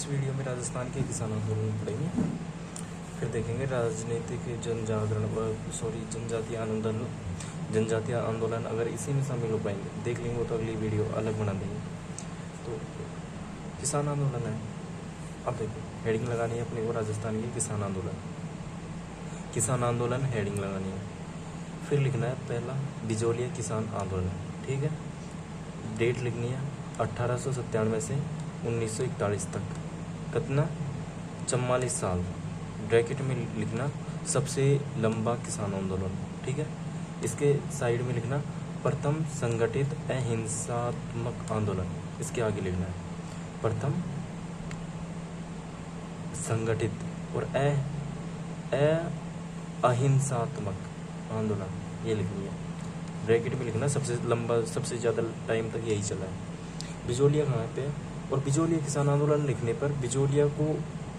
इस वीडियो में राजस्थान के किसान आंदोलन पढ़ेंगे, फिर देखेंगे राजनीतिक जनजातीय आंदोलन अगर इसी में शामिल हो पाएंगे देख लेंगे, वो तो अगली वीडियो अलग बना देंगे। तो किसान आंदोलन है, अब देखो हेडिंग लगानी है अपने को, राजस्थान के किसान आंदोलन हेडिंग लगानी है। फिर लिखना है पहला बिजोलिया किसान आंदोलन, ठीक है। डेट लिखनी है 1897 से 1941 तक, कितना 44 साल। ब्रैकेट में लिखना सबसे लंबा किसान आंदोलन, ठीक है। इसके साइड में लिखना प्रथम संगठित अहिंसात्मक आंदोलन, इसके आगे लिखना है प्रथम संगठित और अहिंसात्मक आंदोलन, ये लिखनी है। ब्रैकेट में लिखना सबसे लंबा, सबसे ज़्यादा टाइम तक यही चला है। बिजोलिया कहाँ पे है, और बिजोलिया किसान आंदोलन लिखने पर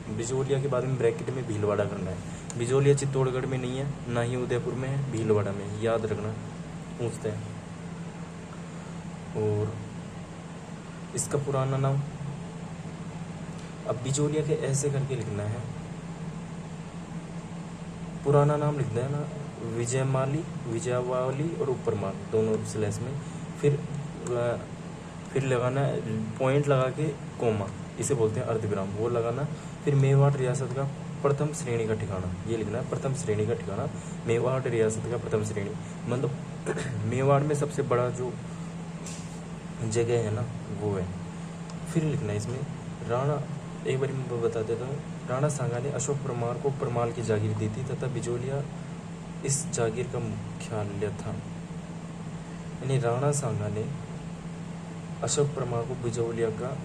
बिजोलिया के बाद में ब्रैकेट में भीलवाड़ा करना है। बिजोलिया चित्तौड़गढ़ में नहीं है, ना ही उदयपुर में है, भीलवाड़ा में है, याद रखना, पूछते हैं। और इसका पुराना नाम, अब बिजोलिया के ऐसे करके लिखना है, पुराना नाम लिखना है ना, विजयवाली और उपरमाल दोनों स्लैश में, फिर लगाना है पॉइंट लगा के कोमा, इसे बोलते हैं अर्धविराम, वो लगाना। फिर मेवाड़ रियासत का प्रथम श्रेणी का ठिकाना, ये लिखना है प्रथम श्रेणी का ठिकाना, मेवाड़ रियासत का प्रथम श्रेणी, मतलब मेवाड़ में सबसे बड़ा जो जगह है ना वो है। फिर लिखना है इसमें राणा, एक बार मैं बता देता हूँ, राणा सांगा ने अशोक परमार को परमाल की जागीर दी थी तथा बिजोलिया इस जागीर का मुख्यालय था। यानी राणा सांगा ने अशोक परमार को बिजोलिया का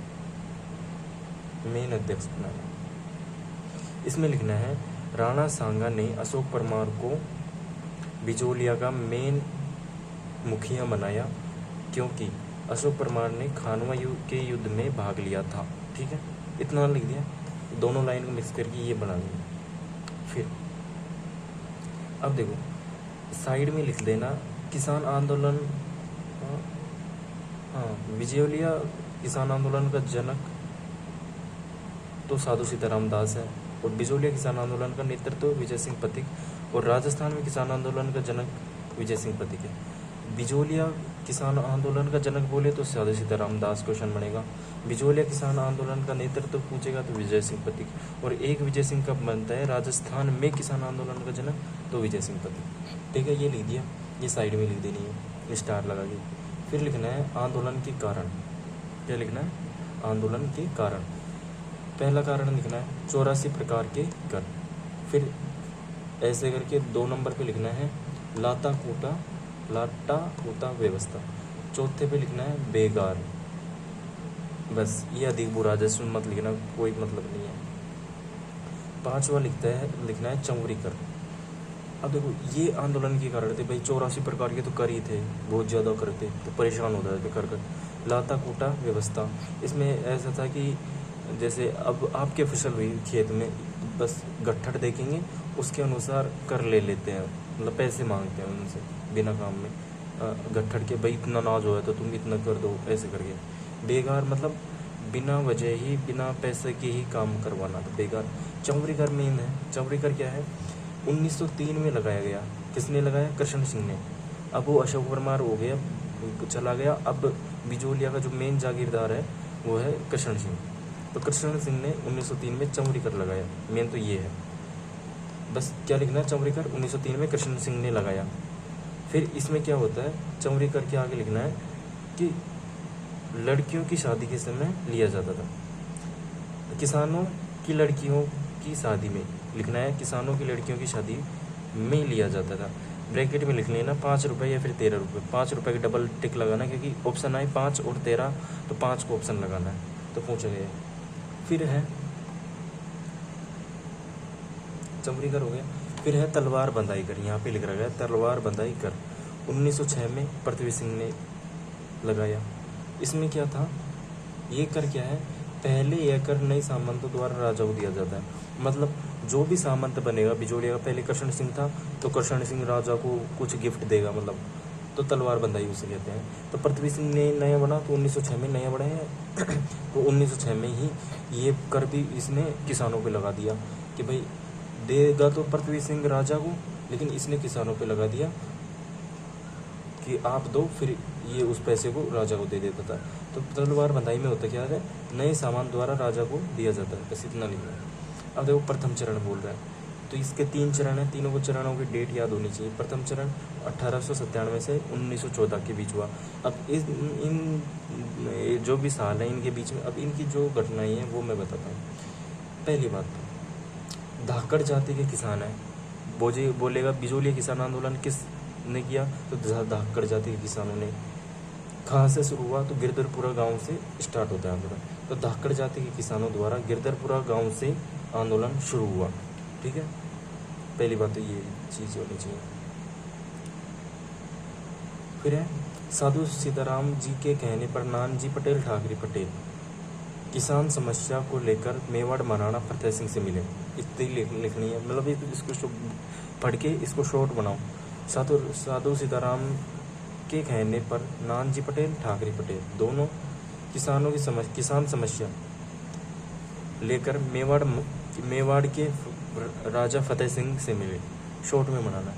मेन अध्यक्ष बनाया। इसमें लिखना है राणा सांगा ने अशोक परमार को बिजोलिया का मेन मुखिया बनाया क्योंकि अशोक परमार ने खानवा के युद्ध में भाग लिया था, ठीक है। इतना लिख दिया, दोनों लाइन को मिक्स करके ये बना लिया। फिर अब देखो साइड में लिख देना किसान आंदोलन, बिजोलिया किसान आंदोलन का जनक तो साधु सीताराम दास है, और बिजोलिया किसान आंदोलन का नेतृत्व विजय सिंह पथिक, और राजस्थान में किसान आंदोलन का जनक विजय सिंह पथिक है। बिजोलिया किसान आंदोलन का जनक बोले तो साधु सीताराम दास क्वेश्चन बनेगा। बिजोलिया किसान आंदोलन का नेतृत्व पूछेगा तो विजय सिंह पथिक, और एक विजय सिंह कब बनता है राजस्थान में किसान आंदोलन का जनक, तो विजय सिंह पथिक, ठीक है। ये लिख दिया, ये साइड में लिख देनी है स्टार लगा के। फिर लिखना है आंदोलन के कारण, क्या लिखना है आंदोलन के कारण। पहला कारण लिखना है 84 प्रकार के कर, फिर ऐसे करके 2 नंबर पे लिखना है लाटा कूटा व्यवस्था, चौथे पे लिखना है बेगार, बस ये अधिक बुरा राजस्व मत लिखना, कोई मतलब नहीं है। 5वां लिखना है चौवरी कर। अब देखो ये आंदोलन के कारण थे भाई, 84 प्रकार के तो कर ही थे, बहुत ज़्यादा करते तो परेशान हो जाते कर। लाता कूटा व्यवस्था, इसमें ऐसा था कि जैसे अब आपकी फसल हुई खेत में, बस गट्ठर देखेंगे उसके अनुसार कर ले लेते हैं, मतलब पैसे मांगते हैं उनसे बिना काम में, गट्ठर के भाई इतना नाज हो है तो तुम इतना कर दो, ऐसे करके। बेगार मतलब बिना वजह ही, बिना पैसे के ही काम करवाना, तो बेगार। चौवरी कर मेन है, चौवरी कर क्या है 1903 में लगाया गया, किसने लगाया कृष्ण सिंह ने। अब वो अशोक परमार हो गया, चला गया, अब बिजोलिया का जो मेन जागीरदार है वो है कृष्ण सिंह, तो कृष्ण सिंह ने 1903 में चौवरी कर लगाया, मेन तो ये है। बस क्या लिखना है चौवरी कर 1903 में कृष्ण सिंह ने लगाया। फिर इसमें क्या होता है चौवरी कर के आगे लिखना है कि लड़कियों की शादी के समय लिया जाता था, किसानों की लड़कियों की शादी में लिखना है, किसानों की लड़कियों की शादी में लिया जाता था। ब्रैकेट में लिख लेना 5 रुपये या फिर 13 रुपये, 5 रुपये की डबल टिक लगाना, क्योंकि ऑप्शन आए 5 और 13, तो 5 को ऑप्शन लगाना है, तो पूछा गया। फिर है चौवरी कर हो गया, फिर है तलवार बंदाई कर, यहाँ पे लिख रहा है तलवार बंदाई कर, 1906 में पृथ्वी सिंह ने लगाया। इसमें क्या था, ये कर क्या है, पहले यह कर नए सामंतों द्वारा राजा को दिया जाता है, मतलब जो भी सामंत बनेगा बिजोलिया का, पहले कृष्ण सिंह था तो कृष्ण सिंह राजा को कुछ गिफ्ट देगा, मतलब तो तलवार बंदाई उसे कहते हैं। तो पृथ्वी सिंह ने नया बना तो 1906 में नया बढ़ाया तो 1906 में ही ये कर भी इसने किसानों पे लगा दिया कि भाई देगा तो पृथ्वी सिंह राजा को, लेकिन इसने किसानों पे लगा दिया कि आप दो, फिर ये उस पैसे को राजा को दे देता था। तो तलवार बंधाई में होता क्या है, नए सामान द्वारा राजा को दिया जाता है, बस इतना लिखना है। अब देखो प्रथम चरण बोल रहा है, तो इसके 3 चरण हैं, तीनों को चरणों की डेट याद होनी चाहिए। प्रथम चरण 1897 से 1914 के बीच हुआ। अब इन जो भी साल हैं इनके बीच में अब इनकी जो घटनाएं हैं वो मैं बताता हूँ। पहली बात तो धाकड़ जाति के किसान हैं, बोलेगा बिजोलिया किसान आंदोलन किसने किया, तो धाकड़ जाति के किसानों ने। कहाँ से शुरू हुआ, तो गिरधरपुरा गांव से स्टार्ट होता है आंदोलन। तो धाकड़ जाति के किसानों द्वारा गिरधरपुरा गांव से आंदोलन शुरू हुआ। ठीक है, पहली बात तो ये चीज़ होनी चाहिए। फिर है साधु सीताराम जी के कहने पर नानजी पटेल ठाकरे पटेल किसान समस्या को लेकर मेवाड़ महाराणा फतेह सिंह से मिले। इतनी लिखनी है, मतलब इसको पढ़ के इसको शॉर्ट बनाओ। साधु सीताराम के कहने पर नानजी पटेल ठाकरे पटेल दोनों किसानों की किसान समस्या लेकर मेवाड़ के राजा फतेह सिंह से मिले। शॉर्ट में बनाना।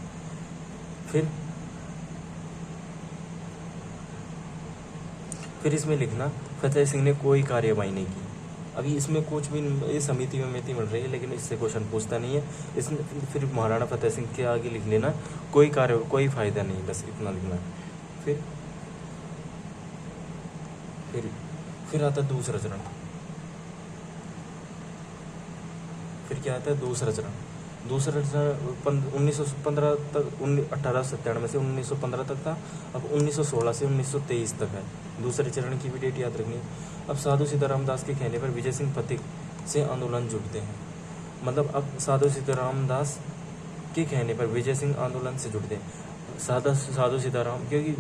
फिर इसमें लिखना फतेह सिंह ने कोई कार्यवाही नहीं की। अभी इसमें कुछ भी, ये समिति में मिल रही है, लेकिन इससे क्वेश्चन पूछता नहीं है। इसमें फिर महाराणा फतेह सिंह के आगे लिख लेना कोई फायदा नहीं, बस इतना लिखना। फिर आता है दूसरा चरण। फिर क्या आता है दूसरा चरण 1915 तक 1897 से 1915 तक था। अब 1916 से 1923 तक है। दूसरे चरण की भी डेट याद रखनी है। अब साधु सीताराम दास के कहने पर विजय सिंह पथिक से आंदोलन जुड़ते हैं। मतलब अब साधु सीताराम दास के कहने पर विजय सिंह आंदोलन से जुड़ते हैं। साधु सीताराम, क्योंकि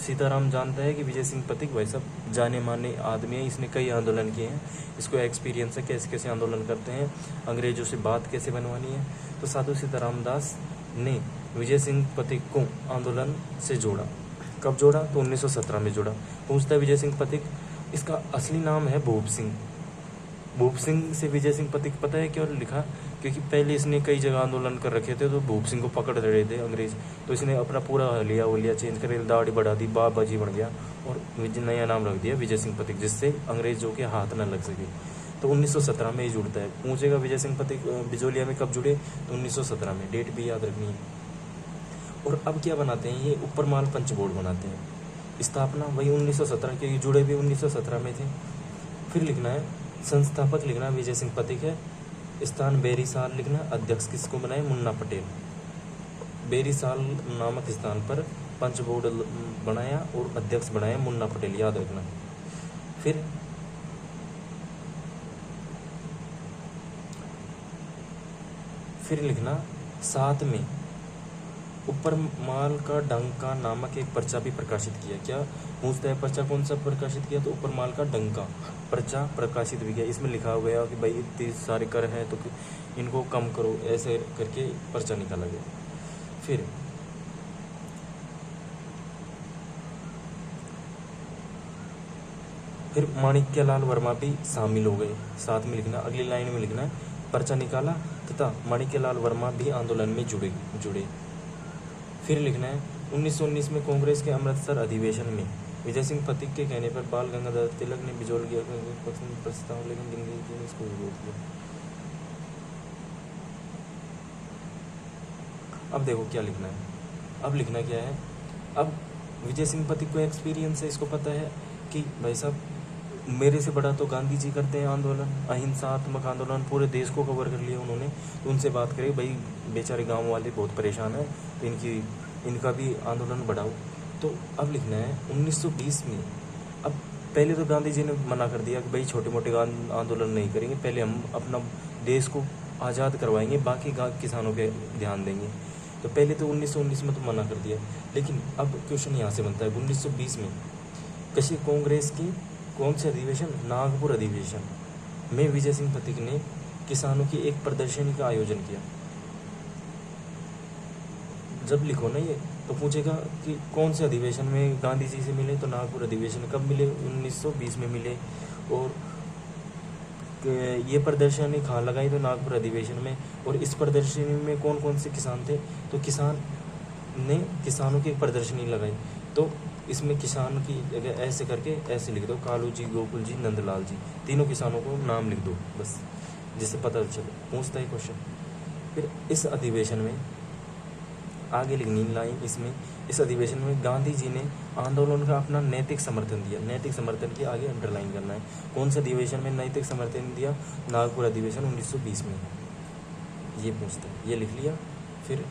सीताराम जानता है कि विजय सिंह पथिक भाई साहब जाने माने आदमी है, इसने कई आंदोलन किए हैं, इसको एक्सपीरियंस है कैसे कैसे आंदोलन करते हैं, अंग्रेजों से बात कैसे बनवानी है। तो साधु सीताराम दास ने विजय सिंह पथिक को आंदोलन से जोड़ा। कब जोड़ा, तो 1917 में जोड़ा। पूछता है विजय सिंह पथिक, इसका असली नाम है भूप सिंह। भूप सिंह से विजय सिंह पथिक पता है क्यों लिखा, क्योंकि पहले इसने कई जगह आंदोलन कर रखे थे, तो भूप सिंह को पकड़ रहे थे अंग्रेज, तो इसने अपना पूरा हलिया चेंज कर दाढ़ी बढ़ा दी, बाबाजी बन गया और नया नाम रख दिया विजय सिंह पथिक, जिससे अंग्रेजों के हाथ न लग सके। तो 1917 में ही जुड़ता है। पूछेगा विजय सिंह पथिक बिजोलिया में कब जुड़े, तो 1917 में, डेट भी याद रखनी है। और अब क्या बनाते हैं ये, ऊपर माल पंच बोर्ड बनाते हैं। स्थापना वही 1917 के, जुड़े भी 1917 में थे। फिर लिखना है संस्थापक, लिखना विजय सिंह पथिक है। स्थान बेरीसाल लिखना, अध्यक्ष किसको बनाए, मुन्ना पटेल। बेरीसाल नामक स्थान पर पंच बोर्ड बनाया और अध्यक्ष बनाया मुन्ना पटेल, याद रखना। फिर लिखना 7 में ऊपर माल का डंका नामक एक पर्चा भी प्रकाशित किया। क्या पूछता है, पर्चा कौन सा प्रकाशित किया, तो ऊपर माल का डंका पर्चा प्रकाशित भी किया। इसमें लिखा गया कि भाई इतने सारे कर हैं तो इनको कम करो, ऐसे करके पर्चा निकाला गया। फिर माणिक्यलाल वर्मा भी शामिल हो गए। साथ में लिखना, अगली लाइन में लिखना है पर्चा निकाला तथा माणिक्यलाल वर्मा भी आंदोलन में जुड़े। फिर लिखना है 1919 में कांग्रेस के अमृतसर अधिवेशन में विजय सिंह पथिक के कहने पर बाल गंगाधर तिलक ने बिजोलिया प्रस्ताव, लेकिन दिल्ली इसको विरोध किया। अब देखो क्या लिखना है, अब लिखना क्या है, अब विजय सिंह पथिक को एक्सपीरियंस है, इसको पता है कि भाई साहब मेरे से बड़ा तो गांधी जी करते हैं आंदोलन, अहिंसात्मक आंदोलन, पूरे देश को कवर कर लिया उन्होंने। तो उनसे बात करें, भाई बेचारे गांव वाले बहुत परेशान हैं, तो इनका भी आंदोलन बढ़ाओ। तो अब लिखना है 1920 में, अब पहले तो गांधी जी ने मना कर दिया कि भाई छोटे मोटे आंदोलन नहीं करेंगे, पहले हम अपना देश को आज़ाद करवाएंगे, बाकी किसानों पे ध्यान देंगे। तो पहले तो 1919 में तो मना कर दिया, लेकिन अब क्वेश्चन यहाँ से बनता है 1920 में कशी कांग्रेस की कौन से अधिवेशन, नागपुर अधिवेशन में विजय सिंह पथिक ने किसानों की एक प्रदर्शनी का आयोजन किया। जब लिखो ना ये, तो पूछेगा कि कौन से अधिवेशन में गांधी जी से मिले, तो नागपुर अधिवेशन कब मिले, 1920 में मिले। और ये प्रदर्शनी कहाँ लगाई? तो नागपुर अधिवेशन में। और इस प्रदर्शनी में कौन कौन से किसान थे? तो किसान ने किसानों की एक प्रदर्शनी लगाई। तो इसमें किसान की जगह ऐसे करके ऐसे लिख दो, कालू जी, गोकुल जी, नंदलाल जी, तीनों किसानों को नाम लिख दो बस, जिससे पता चले। पूछता है क्वेश्चन। फिर इस अधिवेशन में आगे लिखनी लाइन इसमें, इस अधिवेशन में गांधी जी ने आंदोलन का अपना नैतिक समर्थन दिया। नैतिक समर्थन की आगे अंडरलाइन करना है। कौन से अधिवेशन में नैतिक समर्थन दिया? नागपुर अधिवेशन 1920 में। ये पूछता है, ये लिख लिया। फिर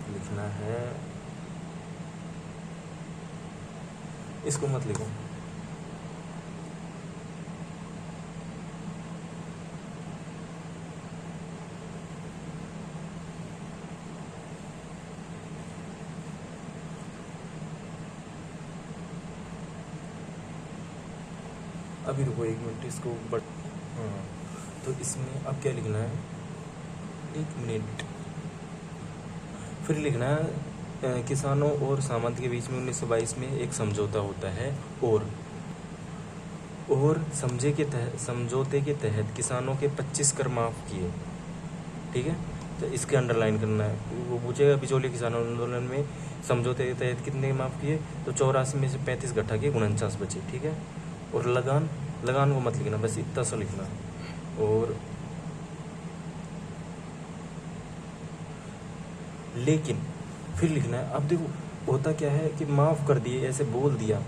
लिखना है, इसको मत लिखो, अभी रुको 1 मिनट इसको हाँ, तो इसमें अब क्या लिखना है? 1 मिनट। फिर लिखना है किसानों और सामंत के बीच में 1922 में एक समझौता होता है और समझौते के तहत किसानों के 25 कर माफ किए। ठीक है, तो इसके अंडरलाइन करना है। वो पूछेगा बिचौलिए किसान आंदोलन में समझौते के तहत कितने माफ किए? तो 84 में से 35 घटा के 49 बचे। ठीक है, और लगान को मत लिखना, बस इतना सा लिखना। और लेकिन फिर लिखना है, अब देखो होता क्या है कि माफ कर दिए ऐसे बोल दिया,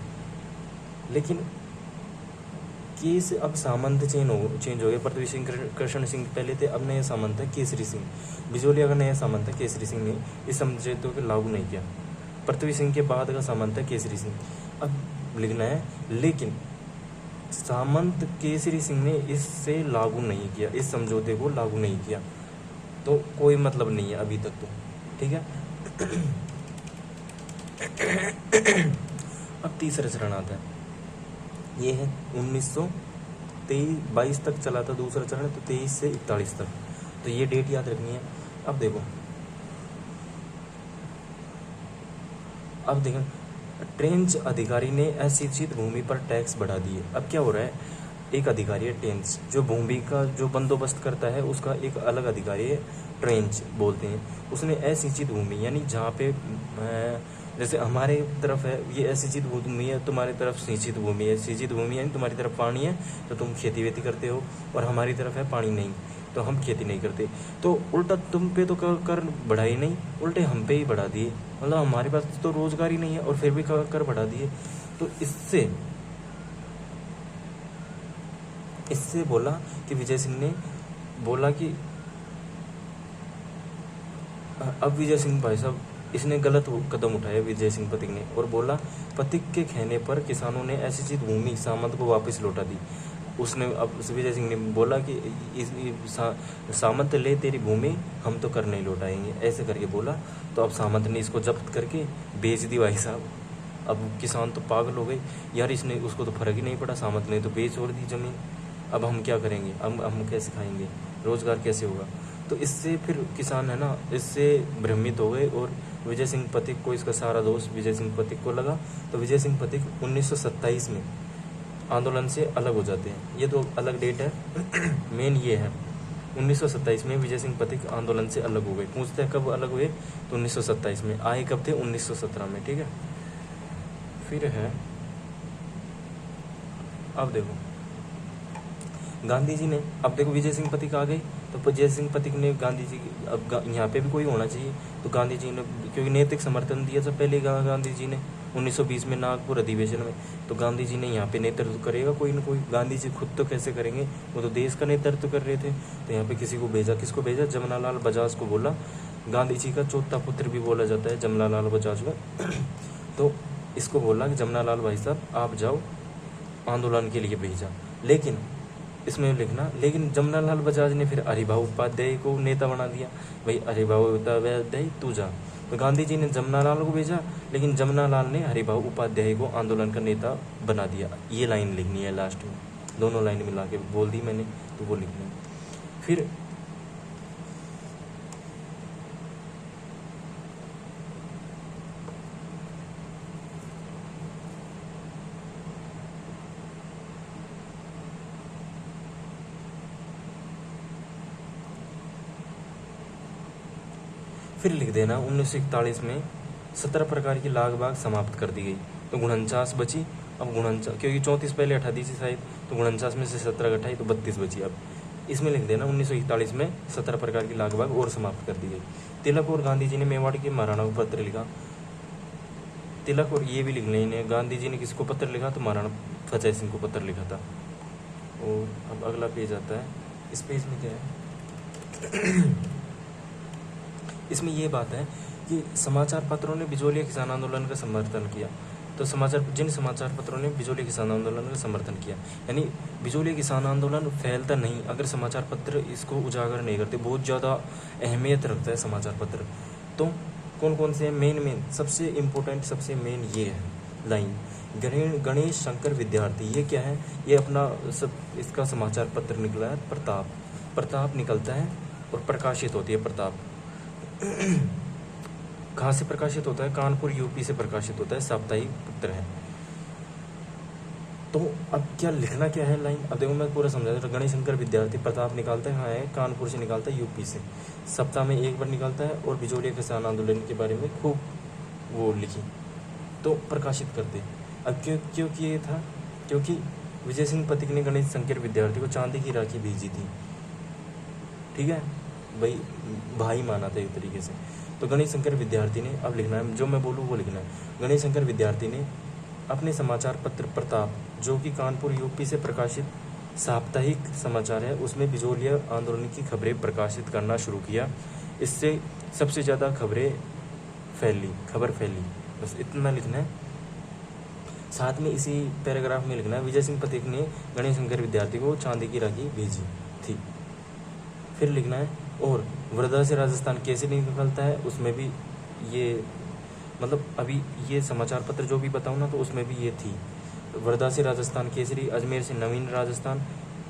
लेकिन केस अब सामंत चेंज हो गए। पृथ्वी सिंह कृष्ण सिंह पहले थे, अब नया सामंत है केसरी सिंह। बिजोलिया का नया सामंत है केसरी सिंह ने इस समझौते को लागू नहीं किया। पृथ्वी सिंह के बाद का सामंत है केसरी सिंह। अब लिखना है, लेकिन सामंत केसरी सिंह ने इससे लागू नहीं किया, इस समझौते को लागू नहीं किया, तो कोई मतलब नहीं है अभी तक। तो ठीक है। अब तीसरा चरण आता है, ये है 1922 तक चला था दूसरा चरण, तो 23 से 41 तक। तो ये डेट याद रखनी है। अब देखो ट्रेंच अधिकारी ने असिंचित भूमि पर टैक्स बढ़ा दिए। अब क्या हो रहा है, एक अधिकारी है ट्रेंच, जो भूमि का जो बंदोबस्त करता है, उसका एक अलग अधिकारी है, ट्रेंच बोलते हैं। उसने असिंचित भूमि यानी जहाँ पे जैसे हमारे तरफ है ये असिंचित भूमि है, तुम्हारी तरफ सिंचित भूमि है। सिंचित भूमि है तुम्हारी तरफ पानी है तो तुम खेती वेती करते हो, और हमारी तरफ है पानी नहीं तो हम खेती नहीं करते। तो उल्टा तुम पे तो कर बढ़ा ही नहीं, उल्टे हम पे ही बढ़ा दिए। मतलब हमारे पास तो रोजगार ही नहीं है और फिर भी कर बढ़ा दिए। तो इससे बोला कि विजय सिंह ने बोला कि अब विजय सिंह भाई साहब इसने गलत कदम उठाया विजय सिंह पथिक ने, और बोला पथिक के कहने पर किसानों ने असिंचित भूमि सामंत को वापस लौटा दी। उसने अब विजय सिंह ने बोला कि सामंत ले तेरी भूमि, हम तो कर नहीं लौटाएंगे, ऐसे करके बोला। तो अब सामंत ने इसको जब्त करके बेच दी भाई साहब। अब किसान तो पागल हो गए यार, इसने उसको तो फर्क ही नहीं पड़ा, सामंत ने तो बेच और दी जमीन। अब हम क्या करेंगे, अब हम कैसे खाएंगे, रोजगार कैसे होगा? तो इससे फिर किसान है ना, इससे भ्रमित हो गए और विजय सिंह पथिक को इसका सारा दोष विजय सिंह पथिक को लगा। तो विजय सिंह पथिक 1927 में आंदोलन से अलग हो जाते हैं। ये तो अलग डेट है, मेन ये है 1927 में विजय सिंह पथिक आंदोलन से अलग हो गए। पूछते हैं कब अलग हुए, तो 1927 में। आए कब थे? 1917 में। ठीक है, फिर है अब देखो गांधी जी ने, अब देखो विजय सिंह पथिक आ गए, तो विजय सिंह पथिक ने गांधी जी, अब यहाँ पे भी कोई होना चाहिए, तो गांधी जी ने क्योंकि नैतिक समर्थन दिया था पहले गांधी जी ने 1920 में नागपुर अधिवेशन में, तो गांधी जी ने यहाँ पे नेतृत्व करेगा कोई ना कोई। गांधी जी खुद तो कैसे करेंगे, वो तो देश का नेतृत्व कर रहे थे। तो यहाँ पे किसी को भेजा, किसको भेजा? जमनालाल बजाज को बोला। गांधी जी का चौथा पुत्र भी बोला जाता है जमनालाल बजाज का। तो इसको बोला कि जमनालाल भाई साहब आप जाओ, आंदोलन के लिए भेजा। लेकिन इसमें लिखना, लेकिन जमनालाल बजाज ने फिर हरिभाऊ उपाध्याय को नेता बना दिया। भाई हरिभाऊ उपाध्याय तू जा। तो गांधी जी ने जमनालाल को भेजा, लेकिन जमनालाल ने हरिभाऊ उपाध्याय को आंदोलन का नेता बना दिया। ये लाइन लिखनी है लास्ट में, दोनों लाइन मिला के बोल दी मैंने, तो वो लिखनी है। फिर फिर लिख देना 1941 में 17 प्रकार की लाग बाग समाप्त कर दी गई, तो 49 बची। अब 49, क्योंकि 34 पहले हटा दी थी शायद, तो 49 में से 17 घटाई तो 32 बची। अब इसमें लिख देना 1941 में 17 प्रकार की लाग बाग और समाप्त कर दी गई। तिलक और गांधी जी ने मेवाड़ के महाराणा को पत्र लिखा। तिलक और ये भी लिख लेंगे, गांधी जी ने किसको पत्र लिखा, तो महाराणा फतेह सिंह को पत्र लिखा था। और अब अगला पेज आता है, इस पेज में क्या है इसमें ये बात है कि समाचार पत्रों ने बिजोलिया किसान आंदोलन का समर्थन किया। तो जिन समाचार पत्रों ने बिजोलिया किसान आंदोलन का समर्थन किया, यानी बिजोलिया किसान आंदोलन फैलता नहीं अगर समाचार पत्र इसको उजागर नहीं करते। बहुत ज़्यादा अहमियत रखता है समाचार पत्र। तो कौन कौन से मेन सबसे इम्पोर्टेंट सबसे मेन ये है लाइन, गणेश शंकर विद्यार्थी। ये क्या है, ये अपना सब इसका समाचार पत्र निकला है प्रताप निकलता है और प्रकाशित होती है प्रताप। कहाँ से प्रकाशित होता है, कानपुर यूपी से प्रकाशित होता है, साप्ताहिक पत्र है। तो अब क्या लिखना क्या है लाइन, अब देखो मैं पूरा समझा दूँ। गणेश शंकर विद्यार्थी प्रताप निकालता है, कहाँ है, कानपुर से निकालता है, यूपी से, सप्ताह में एक बार निकालता है और बिजोलिया किसान आंदोलन के बारे में खूब वो लिखी, तो प्रकाशित करते। अब क्यों किया ये था, क्योंकि विजय सिंह पथिक ने गणेश शंकर विद्यार्थी को चांदी की राखी भेजी थी, ठीक है भाई माना था एक तरीके से। तो गणेश शंकर विद्यार्थी ने, अब लिखना है जो मैं बोलूँ वो लिखना है, गणेश शंकर विद्यार्थी ने अपने समाचार पत्र प्रताप, जो कि कानपुर यूपी से प्रकाशित साप्ताहिक समाचार है, उसमें बिजोलिया आंदोलन की खबरें प्रकाशित करना शुरू किया। इससे सबसे ज़्यादा खबर फैली, बस इतना लिखना है। साथ में इसी पैराग्राफ में लिखना है, विजय सिंह पथिक ने गणेश शंकर विद्यार्थी को चांदी की राखी भेजी थी। फिर लिखना है, और वर्धा से राजस्थान कैसे निकलता है, उसमें भी ये मतलब अभी ये समाचार पत्र जो भी बताऊँ ना, तो उसमें भी ये थी। वर्धा से राजस्थान केसरी, अजमेर से नवीन राजस्थान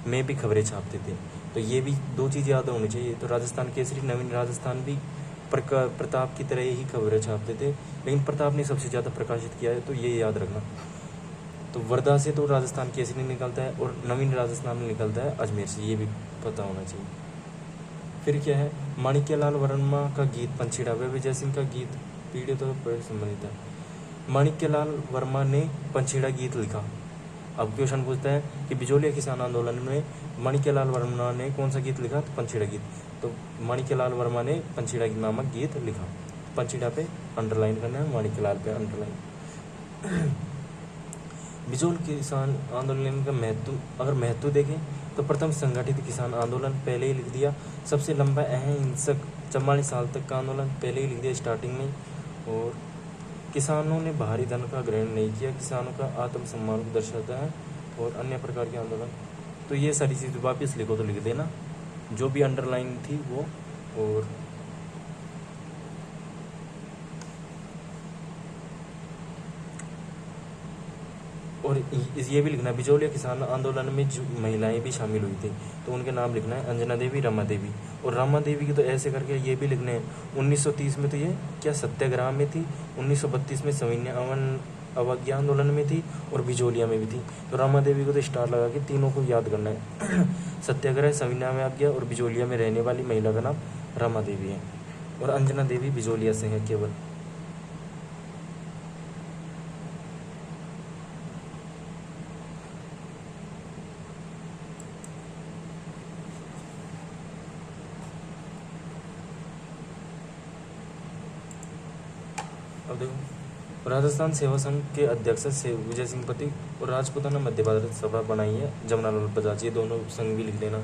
में भी खबरें छापते थे। तो ये भी दो चीज़ याद होनी चाहिए। तो राजस्थान केसरी, नवीन राजस्थान भी प्रताप की तरह ही खबरें छापते थे, लेकिन प्रताप ने सबसे ज़्यादा प्रकाशित किया है, तो ये याद रखना। तो वर्धा से तो राजस्थान केसरी निकलता है और नवीन राजस्थान में निकलता है अजमेर से, ये भी पता होना चाहिए। फिर क्या है, माणिक्यलाल वर्मा का गीत पंछीड़ा, व विजय सिंह का गीत पीड़ित तो संबंधित है। माणिक्यलाल वर्मा ने पंछीड़ा गीत लिखा। अब क्वेश्चन पूछता है कि बिजोलिया किसान आंदोलन में माणिक्यलाल वर्मा ने कौन सा गीत लिखा, तो पंछीड़ा गीत। तो माणिक्यलाल वर्मा ने पंछीड़ा नामक गीत लिखा। पंछीड़ा पे अंडरलाइन करना है, माणिक्यलाल पे अंडरलाइन। बिजोल किसान आंदोलन का महत्व देखें तो प्रथम संगठित किसान आंदोलन पहले ही लिख दिया। सबसे लंबा अहिंसक 44 साल तक का आंदोलन पहले ही लिख दिया स्टार्टिंग में। और किसानों ने बाहरी धन का ग्रहण नहीं किया, किसानों का आत्मसम्मान को दर्शाता है। और अन्य प्रकार के आंदोलन, तो ये सारी चीज़ वापस लिखो तो लिख देना जो भी अंडरलाइन थी वो। और ये भी लिखना, बिजोलिया किसान आंदोलन में जो महिलाएं भी शामिल हुई थी, तो उनके नाम लिखना है, अंजना देवी, रमा देवी। और रमा देवी की तो ऐसे करके ये भी लिखने हैं, 1930 में तो ये क्या सत्याग्रह में थी, 1932 में सविनय अवज्ञा आंदोलन में थी, और बिजोलिया में भी थी। तो रमा देवी को तो स्टार लगा के तीनों को याद करना है। सत्याग्रह, सविनय अवज्ञा और बिजोलिया में रहने वाली महिला का नाम रमा देवी है। और अंजना देवी बिजोलिया से है केवल। अब देखो, राजस्थान सेवा संघ के अध्यक्ष विजय सिंह पथिक और राजपूताना मध्य भारत सभा बनाई है जमनालाल बजाज, ये दोनों संघ भी लिख देना।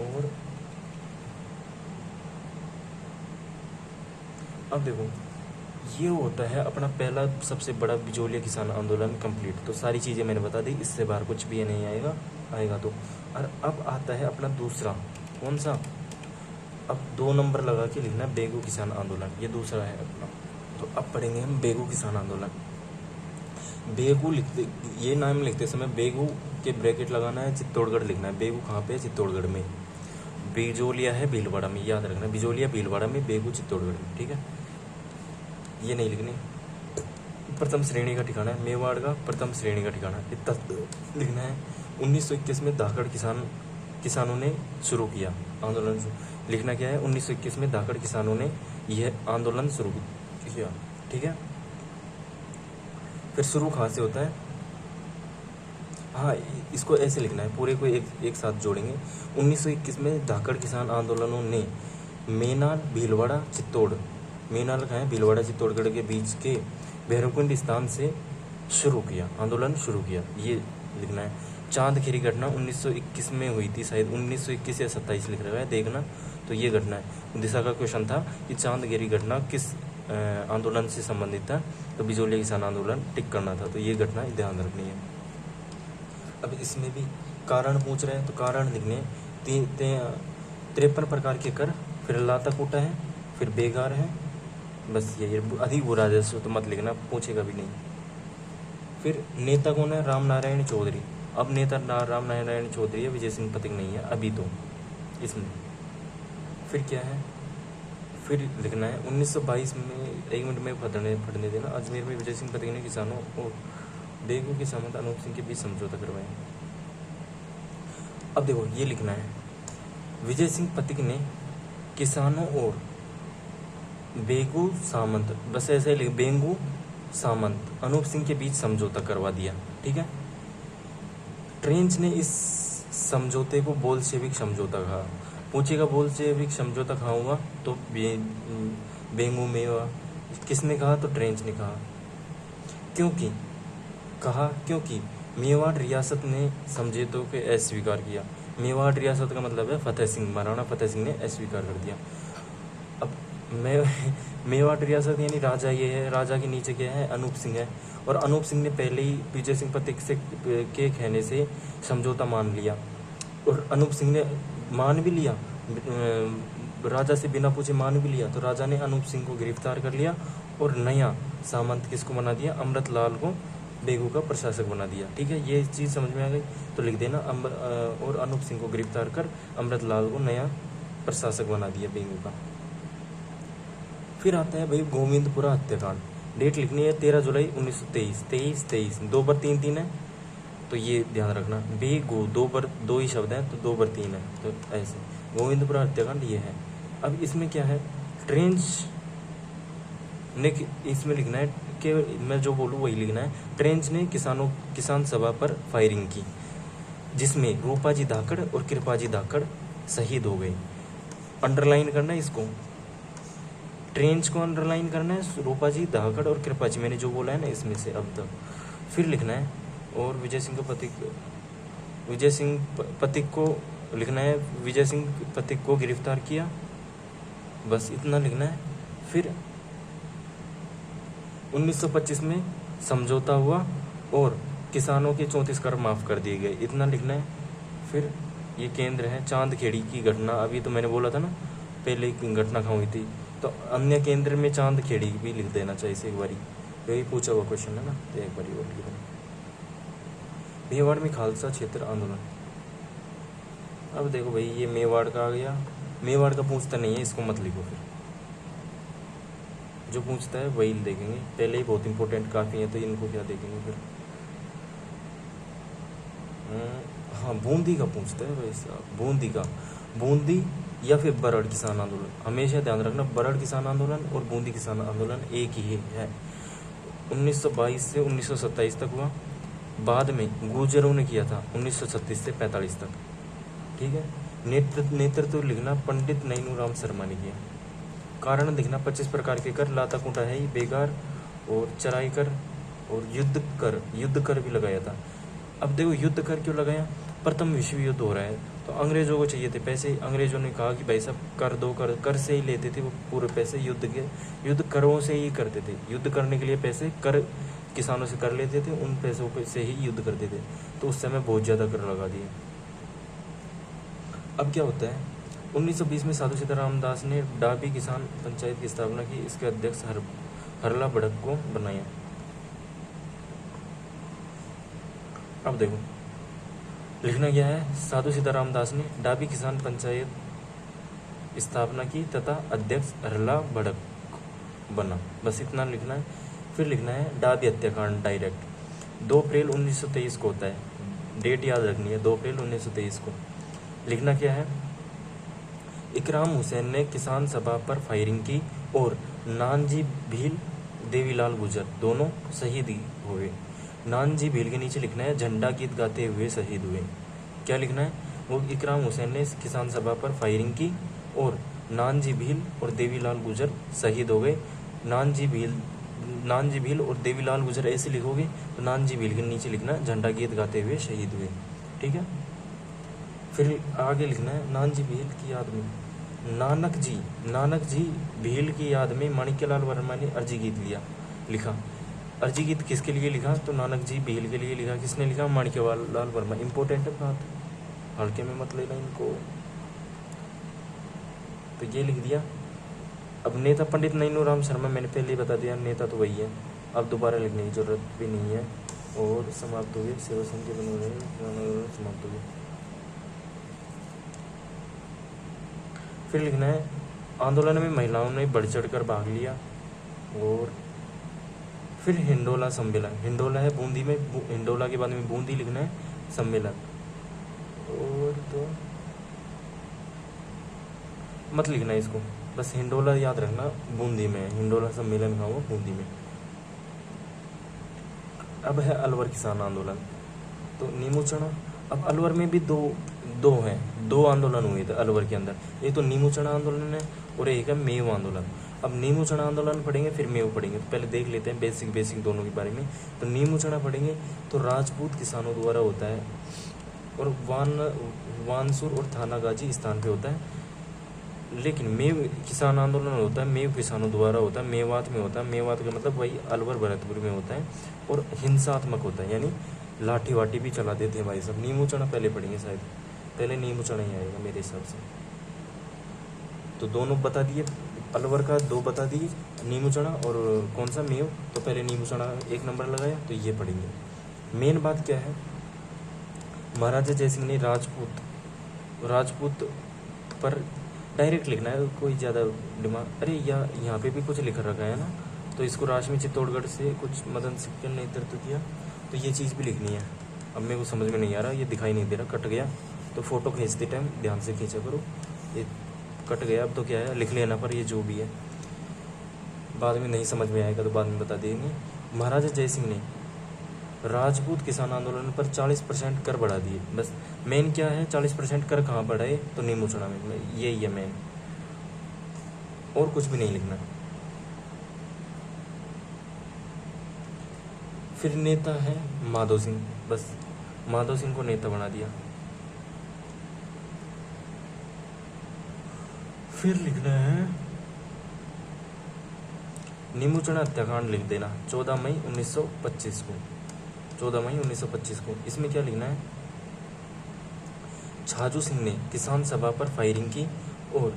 और अब देखो, ये होता है अपना पहला सबसे बड़ा बिजोलिया किसान आंदोलन कंप्लीट। तो सारी चीज़ें मैंने बता दी, इससे बाहर कुछ भी नहीं आएगा तो। और अब आता है अपना दूसरा, कौन सा, अब 2 नंबर लगा के लिखना, बेगू किसान आंदोलन, ये दूसरा है अपना। तो अब पढ़ेंगे हम बेगू किसान आंदोलन। बेगू लिखते, ये नाम लिखते समय बेगू के ब्रैकेट लगाना है, चित्तौड़गढ़ लिखना है। बेगू कहाँ पे है, चित्तौड़गढ़ में। बिजोलिया है भीलवाड़ा में, याद रखना, बिजोलिया भीलवाड़ा में, बेगू चित्तौड़गढ़ में, ठीक है। ये नहीं लिखने। प्रथम श्रेणी का ठिकाना है, मेवाड़ का प्रथम श्रेणी का ठिकाना, इतना लिखना है। 1921 में धाकड़ किसान किसानों ने शुरू किया आंदोलन। लिखना क्या है, 1921 में धाकड़ किसानों ने यह आंदोलन शुरू किया। ठीक है, फिर शुरू कहाँ से होता है, हाँ इसको ऐसे लिखना है, पूरे को एक साथ जोड़ेंगे। 1921 में धाकड़ किसान आंदोलनों ने मेनाल भीलवाड़ा चित्तौड़, मेनाल कहाँ है, भीलवाड़ा चित्तौड़गढ़ के बीच के भैरवकुंड स्थान से शुरू किया, आंदोलन शुरू किया, ये लिखना है। चांदखेड़ी घटना 1921 में हुई थी, शायद 1921 या 27 लिख रहा है, देखना। तो ये घटना है, दिशा का क्वेश्चन था कि चांदखेड़ी घटना किस आंदोलन से संबंधित था, तो बिजोलिया किसान आंदोलन टिक करना था, तो ये घटना ध्यान रखनी है। अब इसमें भी कारण पूछ रहे हैं, तो कारण लिखने 53 प्रकार के कर, फिर लाता कूटा है, फिर बेगार है, बस ये अधिक भू राजस्व तो मत लिखना, पूछेगा भी नहीं। फिर नेता कौन है, राम नारायण चौधरी। अब नेता राम नारायण चौधरी है, विजय सिंह पथिक नहीं है अभी तो इसमें। फिर क्या है, फिर लिखना है 1922 में, 1 मिनट में पढ़ने देना। अजमेर में विजय सिंह पथिक ने किसानों और बेगू के सामंत अनूप सिंह के बीच समझौता करवाया। अब देखो ये लिखना है, विजय सिंह पथिक ने किसानों और बेगू सामंत, बस ऐसे लिख, बेगू सामंत अनूप सिंह के बीच समझौता करवा दिया। ठीक है, ट्रेंच ने इस समझौते को बोल्शेविक समझौता कहा। पूछेगा बोल्शेविक समझौता कहाँ हुआ, तो बेंगू में हुआ। किसने कहा, तो ट्रेंच ने कहा। क्योंकि मेवाड़ रियासत ने समझौते को अस्वीकार किया। मेवाड़ रियासत का मतलब है फतेह सिंह, महाराणा फतेह सिंह ने अस्वीकार कर दिया। अब मेवाड़ रियासत यानी राजा ये है, राजा के नीचे क्या है, अनूप सिंह है, और अनूप सिंह ने पहले ही विजय सिंह पथिक से के कहने से समझौता मान लिया, और अनूप सिंह ने मान भी लिया, राजा से बिना पूछे मान भी लिया। तो राजा ने अनूप सिंह को गिरफ्तार कर लिया और नया सामंत किसको बना दिया, अमृतलाल को बेगू का प्रशासक बना दिया। ठीक है, ये चीज़ समझ में आ गई, तो लिख देना और अनूप सिंह को गिरफ्तार कर अमृतलाल को नया प्रशासक बना दिया बेगू का। फिर आता है भाई गोविंदपुरा हत्याकांड। डेट लिखनी है 13 जुलाई 1923, 23 2 पर 3 है, तो ये ध्यान रखना। बेगू 2 पर 2 ही शब्द है, तो 2 पर 3 है, तो ऐसे गोविंदपुरा हत्याकांड ये है। अब इसमें क्या है, ट्रेंच ने, इसमें लिखना है कि मैं जो बोलूँ वही लिखना है। ट्रेंच ने किसान सभा पर फायरिंग की, जिसमें रूपाजी धाकड़ और कृपाजी धाकड़ शहीद हो गए। अंडरलाइन करना है इसको, ट्रेंच को अंडरलाइन करना है, रूपाजी धाकड़ और कृपाजी, मैंने जो बोला है ना इसमें से अब तक। फिर लिखना है, और विजय सिंह पथिक को लिखना है, विजय सिंह पथिक को गिरफ्तार किया, बस इतना लिखना है। फिर 1925 में समझौता हुआ और किसानों के 34 कर माफ़ कर दिए गए, इतना लिखना है। फिर ये केंद्र है चांदखेड़ी की घटना, अभी तो मैंने बोला था ना पहले की घटना कहाँ हुई थी, तो अन्य केंद्र में चांदखेड़ी भी लिख देना चाहिए इसे एक बारी, यही पूछा हुआ क्वेश्चन है ना, तो एक बारी और लिख देना। मेवाड़ में खालसा क्षेत्र आंदोलन। अब देखो भाई ये मेवाड़ का आ गया, मेवाड़ का पूछता नहीं है, इसको मत लिखो, फिर जो पूछता है वही देखेंगे, पहले ही बहुत इंपॉर्टेंट काफ़ी है, तो इनको क्या देखेंगे फिर। हाँ बूंदी का पूछता है भाई साहब, बूंदी का, बूंदी या फिर बरड़ किसान आंदोलन, हमेशा ध्यान रखना बरड़ किसान आंदोलन और बूंदी किसान आंदोलन एक ही है। 1922 से 1927 तक हुआ, बाद में गुर्जरों ने किया था 1936 से 45 तक। ठीक है, नेतृत्व लिखना पंडित नैनूराम शर्मा ने किया। कारण लिखना 25 प्रकार के कर, लाता कूटा है ही, बेगार और चराई कर और युद्ध कर भी लगाया था। अब देखो युद्ध कर क्यों लगाया, प्रथम विश्व युद्ध हो रहा है, तो अंग्रेजों को चाहिए थे पैसे, अंग्रेजों ने कहा कि भाई साहब कर दो, कर से ही लेते थे वो पूरे पैसे, युद्ध करों से ही करते थे, युद्ध करने के लिए पैसे कर किसानों से कर लेते थे, उन पैसों से ही युद्ध करते थे, तो उस समय बहुत ज़्यादा कर लगा दिए। अब क्या होता है, 1920 में साधु सीताराम दास ने डाबी किसान पंचायत की स्थापना की, इसके अध्यक्ष हरला भड़क को बनाया। अब देखो लिखना क्या है, साधु सीताराम दास ने डाबी किसान पंचायत स्थापना की तथा अध्यक्ष हरला भड़क बना, बस इतना लिखना है। फिर लिखना है डाबी हत्याकांड डायरेक्ट 2 अप्रैल 1923 को होता है, डेट याद रखनी है, 2 अप्रैल 1923 को। लिखना क्या है, इकराम हुसैन ने किसान सभा पर फायरिंग की और नानजी भील देवीलाल गुजर दोनों शहीद हुए। नानजी भील के नीचे लिखना है झंडा गीत गाते हुए शहीद हुए। क्या लिखना है, वो इकराम हुसैन ने किसान सभा पर फायरिंग की और नानजी भील और देवीलाल गुजर शहीद हो गए। नानजी भील और देवीलाल गुजर ऐसे लिखोगे तो नानजी भील के नीचे लिखना झंडा गीत गाते हुए शहीद हुए। ठीक है, फिर आगे लिखना है नानजी भील की याद में नानक जी भील की याद में माणिक्यलाल वर्मा ने अर्जी गीत लिखा। अर्जी गीत किसके लिए लिखा, तो नानक जी भील के लिए लिखा। किसने लिखा, माणिक्यलाल वर्मा। इंपॉर्टेंट बात, हल्के में मत लेना इनको। तो ये लिख दिया। अब नेता पंडित नैनूराम शर्मा मैंने पहले ही बता दिया, नेता तो वही है, अब दोबारा लिखने की जरूरत भी नहीं है। और समाप्त हो गए, सेवा संघ के बने हुए समाप्त हो गए। फिर लिखना है आंदोलन में महिलाओं ने बढ़ चढ़ कर भाग लिया। और फिर हिंडोला सम्मेलन, हिंडोला है बूंदी में, हिंडोला के बाद में बूंदी लिखना है, सम्मेलन। और तो मत लिखना है इसको, बस हिंडोला याद रखना, बूंदी में हिंडोला सम्मेलन का वो बूंदी में। अब है अलवर किसान आंदोलन, तो नीमू चना। अब अलवर में भी दो आंदोलन हुए थे अलवर के अंदर, एक तो नीमू चना आंदोलन है और एक है मेव आंदोलन। अब नीमू चना आंदोलन पढ़ेंगे फिर मेव पढ़ेंगे, तो पहले देख लेते हैं बेसिक दोनों के बारे में। तो नीमू चना पढ़ेंगे तो राजपूत किसानों द्वारा होता है और वानसूर और थानागाजी स्थान पे होता है। लेकिन मेव किसान आंदोलन होता है, मेव किसानों द्वारा होता है, मेवात में होता है। मेवात का मतलब वही अलवर भरतपुर में होता है और हिंसात्मक होता है, यानी लाठी वाठी भी चला देते हैं भाई साहब। नीमू चना पहले पढ़ेंगे, शायद पहले नीमू चना ही आएगा मेरे हिसाब से। तो दोनों बता दिए, अलवर का दो बता दिए, नीमू चना और कौन सा मेव। तो पहले नीमू चना एक नंबर लगाया, तो ये पढ़ेंगे। मेन बात क्या है, महाराजा जयसिंह ने राजपूत पर डायरेक्ट लिखना है, कोई ज़्यादा दिमाग। अरे यहाँ पे भी कुछ लिख रखा है ना, तो इसको राशि चित्तौड़गढ़ से कुछ मदन सिक्कल ने नेतृत्व किया, तो ये चीज़ भी लिखनी है। अब मेरे को समझ में नहीं आ रहा, ये दिखाई नहीं दे रहा, कट गया। तो फोटो खींचते टाइम ध्यान से खींचा करो, ये कट गया। अब तो क्या है, लिख लेना पर ये जो भी है, बाद में नहीं समझ में आएगा तो बाद में बता देंगे। महाराजा जयसिंह ने राजपूत किसान आंदोलन पर 40% कर बढ़ा दिए। बस मेन क्या है, 40% कर कहाँ बढ़ाए, तो नीमू चना में, यही है मेन, और कुछ भी नहीं लिखना। फिर नेता है माधो सिंह, बस माधो सिंह को नेता बना दिया। फिर लिखना है नीमू चना हत्याकांड लिख देना, 14 मई 1925 को, 14 मई 1925 को। इसमें क्या लिखना है, छाजू सिंह ने किसान सभा पर फायरिंग की और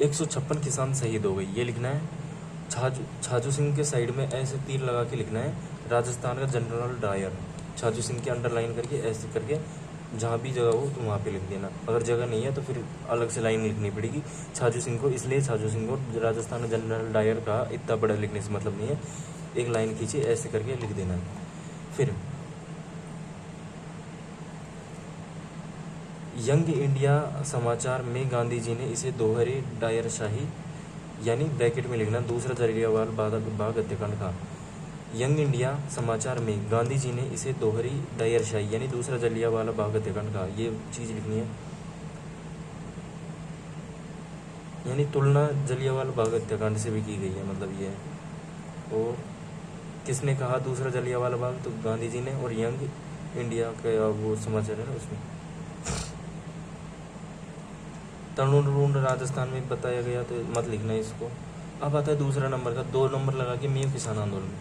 156 किसान शहीद हो गए, ये लिखना है। छाजू सिंह के साइड में ऐसे तीर लगा के लिखना है राजस्थान का जनरल डायर। छाजू सिंह के अंडरलाइन करके ऐसे करके जहाँ भी जगह हो तो वहाँ पे लिख देना। अगर जगह नहीं है तो फिर अलग से लाइन लिखनी पड़ेगी छाजू सिंह को, इसलिए छाजू सिंह को राजस्थान का जनरल डायर का इतना बड़ा लिखने से मतलब नहीं है, एक लाइन खींची ऐसे करके लिख देना। फिर यंग इंडिया समाचार में गांधी जी ने इसे दोहरी डायरशाही, यानी ब्रैकेट में लिखना, दूसरा जलियांवाला बाग हत्याकांड का। यंग इंडिया समाचार में गांधी जी ने इसे दोहरी डायरशाही, यानी दूसरा जलियांवाला बाग हत्याकांड का, ये चीज़ लिखनी है। यानी तुलना जलियांवाला बाग हत्याकांड से भी की गई है, मतलब ये है। और किसने कहा दूसरा जलियांवाला बाग, तो गांधी जी ने। और यंग इंडिया का वो समाचार है ना, उसमें तरुण राजस्थान में बताया गया, तो मत लिखना है इसको। अब आता है दूसरा नंबर का, 2 नंबर लगा के मेव किसान आंदोलन।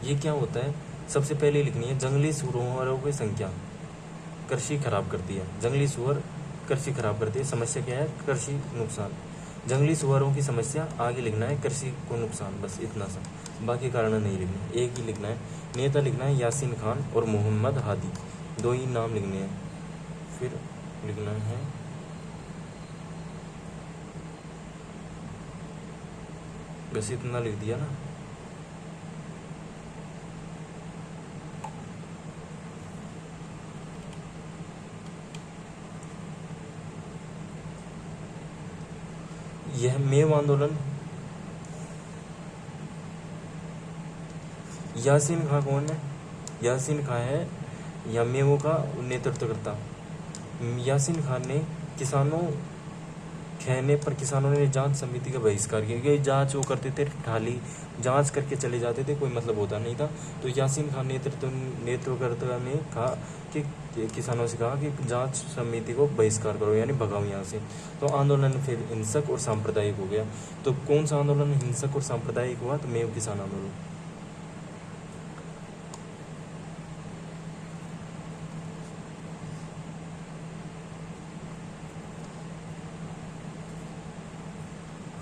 ये क्या होता है, सबसे पहले लिखनी है जंगली सुअरों की संख्या कृषि खराब करती है। जंगली सुअर कृषि खराब करती है, समस्या क्या है, कृषि नुकसान। जंगली सुअरों की समस्या, आगे लिखना है कृषि को नुकसान, बस इतना सा, बाकी कारण नहीं लिखना, एक ही लिखना है। नेता लिखना है यासीन खान और मोहम्मद हादी, 2 ही नाम लिखने हैं। फिर लिखना है बस इतना लिख दिया ना। यह मेव आंदोलन, यासीन खां कौन है? यासीन खां है या मेवों का नेतृत्व करता। यासीन खान ने किसानों कहने पर किसानों ने जांच समिति का बहिष्कार किया। ये जांच वो करते थे, ठाली जांच करके चले जाते थे, कोई मतलब होता नहीं था। तो यासीन खान नेतृत्वकर्ता ने कहा कि किसानों से कहा कि जांच समिति को बहिष्कार करो, यानी भगाओ यहाँ से। तो आंदोलन फिर हिंसक और सांप्रदायिक हो गया। तो कौन सा आंदोलन हिंसक और सांप्रदायिक हुआ? तो मेव किसान आंदोलन।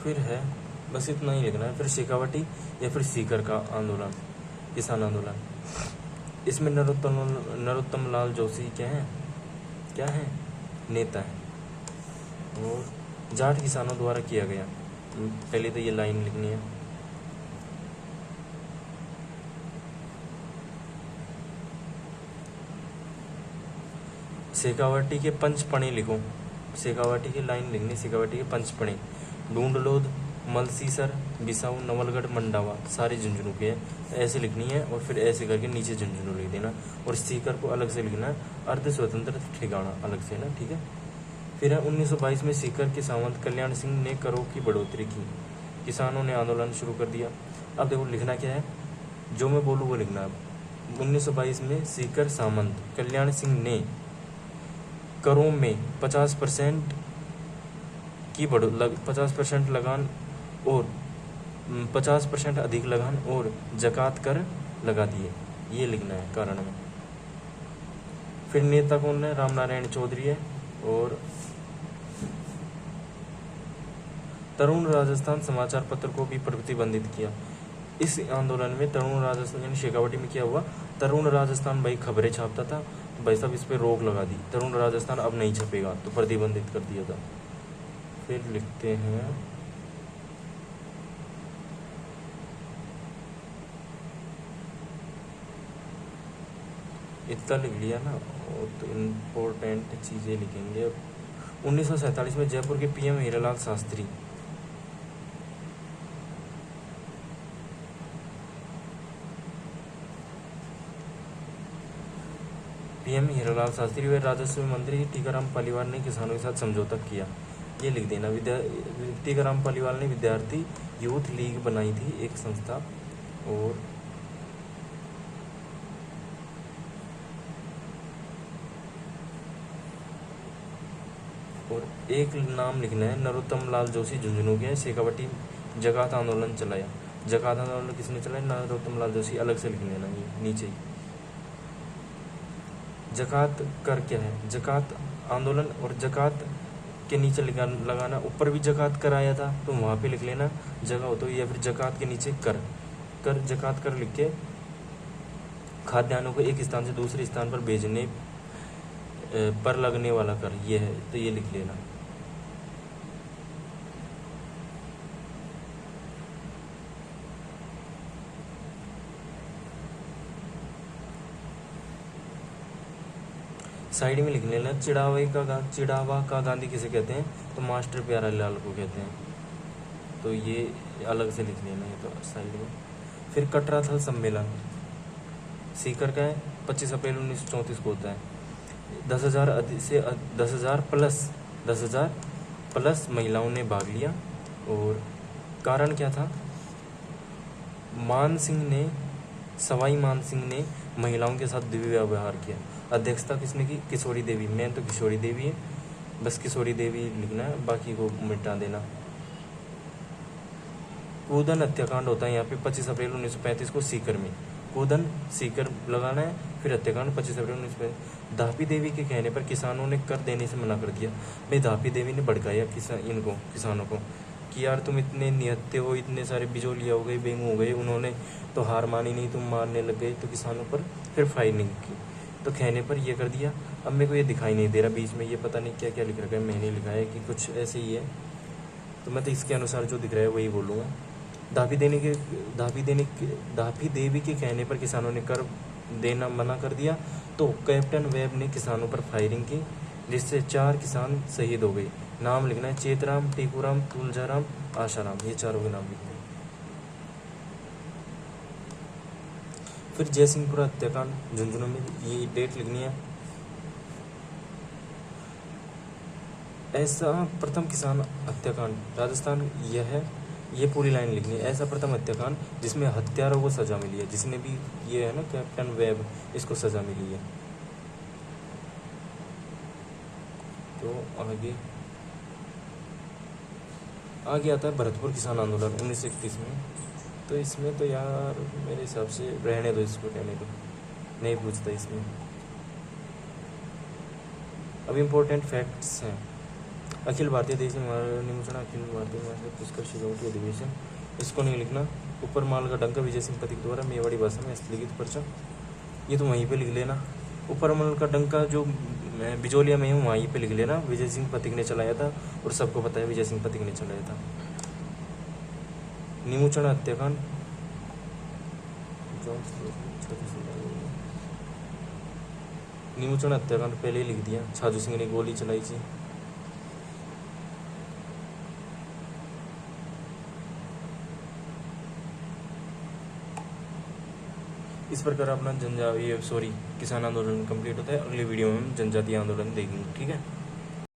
फिर है, बस इतना ही लिखना है। फिर शेखावटी या फिर सीकर का आंदोलन, किसान आंदोलन। इसमें नरोत्तम लाल जोशी क्या है? नेता है। और जाट किसानों द्वारा किया गया। पहले तो ये लाइन लिखनी है। शेखावटी के पंचपणे लिखो। शेखावटी की लाइन लिखनी, शेखावटी के पंचपणे। ढूंढलोद, मलसीसर, बिसाऊ, नवलगढ़, मंडावा सारे झुंझुनू के हैं। ऐसे लिखनी है और फिर ऐसे करके नीचे झुंझुनू लिख देना। और सीकर को अलग से लिखना है, अर्ध स्वतंत्र ठिकाना अलग से ना, ठीक है। फिर है 1922 में सीकर के सामंत कल्याण सिंह ने करों की बढ़ोतरी की। किसानों ने आंदोलन शुरू कर दिया। अब देखो लिखना क्या है, जो मैं बोलूँ वो लिखना है। 1922 में सीकर सामंत कल्याण सिंह ने करों में 50% की 50% लगान और 50% अधिक लगान और जकात कर लगा दिए। ये लिखना है कारण में। फिर नेता कौन है? रामनारायण चौधरी है। और तरुण राजस्थान समाचार पत्र को भी प्रतिबंधित किया। इस आंदोलन में तरुण राजस्थान यानी शेखावटी में क्या हुआ, तरुण राजस्थान भाई खबरें छापता था, भाई साहब इस पर रोक लगा दी, तरुण राजस्थान अब नहीं छपेगा, तो प्रतिबंधित कर दिया था। फिर लिखते हैं इतना लिख लिया ना, तो इम्पोर्टेंट चीज़ें लिखेंगे। 1947 में जयपुर के पीएम हीरालाल शास्त्री व राजस्व मंत्री टीकाराम पालीवाल ने किसानों के साथ समझौता किया। ये लिख देना। टीकाराम पालीवाल ने विद्यार्थी यूथ लीग बनाई थी, एक संस्था। और एक नाम लिखना है, नरोत्तम लाल जोशी झुंझुनू के। शेखावटी जकात आंदोलन चलाया। जकात आंदोलन किसने चलाया? नरोत्तम लाल जोशी। अलग से लिख लेना ये नीचे ही। जकात कर क्या है? जकात आंदोलन। और जकात के नीचे लगाना, ऊपर भी जकात कर आया था तो वहाँ पे लिख लेना जगह हो तो, या फिर जकात के नीचे कर जकात कर लिख के खाद्यान्नों को एक स्थान से दूसरे स्थान पर भेजने पर लगने वाला कर, ये है, तो ये लिख लेना। साइड में लिख लेना चिड़ावा का गांधी किसे कहते हैं? तो मास्टर प्यारेलाल को कहते हैं। तो ये अलग से लिख लेना है तो साइड में। फिर कटरा थल सम्मेलन सीकर का है, 25 अप्रैल 1934 को होता है। 10,000 प्लस महिलाओं ने भाग लिया। और कारण क्या था? सवाई मान सिंह ने महिलाओं के साथ दुर्व्यवहार किया। अध्यक्षता किसने की? किशोरी देवी। मेन तो किशोरी देवी है, बस किशोरी देवी लिखना है, बाकी को मिटा देना। कूदन हत्याकांड होता है यहाँ पे 25 अप्रैल 1935 को सीकर में। कूदन सीकर लगाना है। फिर हत्याकांड 25 अप्रैल 1935। धापी देवी के कहने पर किसानों ने कर देने से मना कर दिया। भाई धापी देवी ने भड़काया किसानों को कि यार तुम इतने निहत्थे हो, इतने सारे बिजोलिया हो गए, बेंगू हो गए। उन्होंने तो हार मानी नहीं, तुम मारने लग गए, तो किसानों पर फिर फायरिंग की। तो कहने पर ये कर दिया। अब मेरे को ये दिखाई नहीं दे रहा बीच में, ये पता नहीं क्या क्या लिख रखा है। मैंने लिखा है कि कुछ ऐसे ही है, तो मैं तो इसके अनुसार जो दिख रहा है वही बोलूँगा। धापी देवी के कहने पर किसानों ने कर देना मना कर दिया, तो कैप्टन वेब ने किसानों पर फायरिंग की, जिससे 4 किसान शहीद हो गए। नाम लिखना है, चेतराम, टीकूराम, तुलजाराम, आशाराम, ये चारों के नाम लिखने हैं। फिर जयसिंहपुरा हत्याकांड झुंझुनू में, ये डेट लिखनी है। ऐसा प्रथम किसान हत्याकांड राजस्थान, यह है, ये पूरी लाइन लिखनी है। ऐसा प्रथम हत्याकांड जिसमें हत्यारों को सजा मिली है, जिसने भी, ये है ना कैप्टन वेब, इसको सजा मिली है। तो आगे आता है भरतपुर किसान आंदोलन 1931 में। तो इसमें तो यार मेरे हिसाब से रहने दो, इसको रहने दो, नहीं पूछता इसमें। अब इम्पोर्टेंट फैक्ट्स हैं। अखिल भारतीय देशी निमोचना, अखिल भारतीय पुष्कर शिरोमणि अधिवेशन, इसको नहीं लिखना। ऊपर माल का डंका विजय सिंह पथिक द्वारा मेवाड़ी भाषा में हस्तलिखित पर्चा, ये तो वहीं पे लिख लेना। ऊपर माल का डंका जो मैं बिजोलिया में हूँ वहीं पे लिख लेना, विजय सिंह पथिक ने चलाया था, और सबको पता है विजय सिंह पथिक ने चलाया था। निमोचना हत्याकांड, निमोचना हत्याकांड पहले ही लिख दिया, छाजू सिंह ने गोली चलाई थी। इस प्रकार अपना किसान आंदोलन कंप्लीट होता है। अगली वीडियो में हम जनजातीय आंदोलन देखेंगे, ठीक है।